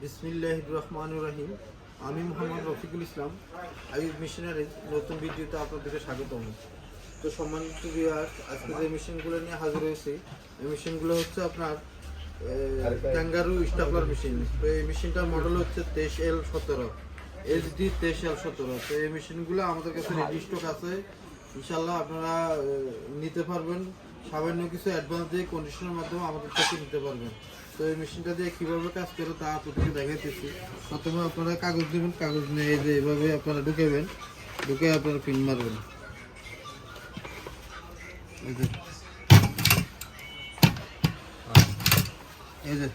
বিসমিল্লাহির রহমানির রহিম। আমি মোহাম্মদ রফিকুল ইসলাম, আইয়ুব মেশিনারিজ নতুন ভিডিওতে আপনাদেরকে স্বাগতম। তো সম্মানিত ভিউয়ার্স, আজকে যে মেশিনগুলো নিয়ে হাজির হয়েছি, এই মেশিনগুলো হচ্ছে আপনার ক্যাঙ্গারু স্টাপলার মেশিন। তো এই মেশিনটার মডেল হচ্ছে 23L17 HD 23L17। তো এই মেশিনগুলো আমাদের কাছে রেডি স্টক আছে, ইনশাল্লাহ আপনারা নিতে পারবেন। সামান্য কিছু অ্যাডভান্স দিয়ে কন্ডিশনের মাধ্যমে আমাদের থেকে নিতে পারবেন। তো এই মেশিনটা দিয়ে কীভাবে কাজ করে তা আপনাদেরকে দেখাইতেছি। প্রথমে আপনারা কাগজ দেবেন, কাগজ নিয়ে এই যে এভাবে আপনারা ঢুকাবেন, ঢুকে আপনারা পিন মারবেন। এই যে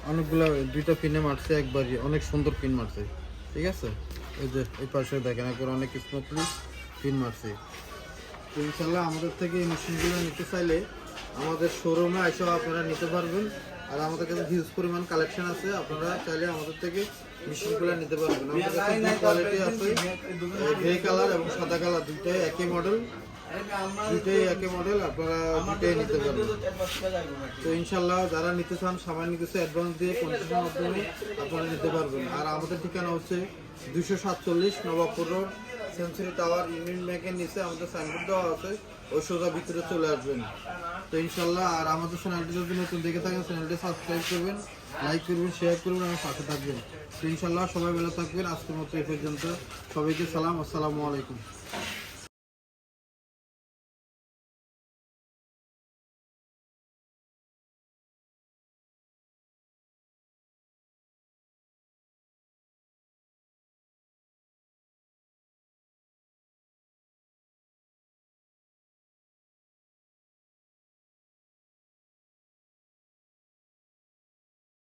অনেকগুলো দুইটা পিনে মারছে একবারই, অনেক সুন্দর পিন মারছে, ঠিক আছে। এই যে এই পাশে দেখেন একবার অনেক স্মুথলি পিন মারছে। তো ইনশাল্লাহ আমাদের থেকে এই মেশিনগুলো নিতে চাইলে আমাদের শোরুমে এসেও আপনারা নিতে পারবেন। আর আমাদের কাছে হিউজ পরিমাণ কালেকশন আছে, আপনারা চাইলে আমাদের থেকে মেশিনগুলো নিতে পারবেন। আমাদের কাছে দুই কোয়ালিটি আছে, গ্রে কালার এবং সাদা কালার, দুইটাই একই মডেল, আপনারা দুইটাই নিতে পারবেন। তো ইনশাল্লাহ যারা নিতে চান সামান্য কিছু অ্যাডভান্স দিয়ে কন্ডিশনের মাধ্যমে আপনারা নিতে পারবেন। আর আমাদের ঠিকানা হচ্ছে 247 Nawabpur road, century tower, union ব্যাংকের নিচে আমাদের সাইনবোর্ড দেওয়া আছে, ওই সোজা ভিতরে চলে আসবেন। তো ইনশাল্লাহ আর আমাদের চ্যানেলটি যদি নতুন দেখে থাকেন চ্যানেলটি সাবস্ক্রাইব করবেন, লাইক করবেন, শেয়ার করবেন এবং পাশে থাকবেন। তো ইনশাল্লাহ সবাই ভালো থাকবেন। আজকের মতো এই পর্যন্ত, সবাইকে সালাম, আসসালামু আলাইকুম।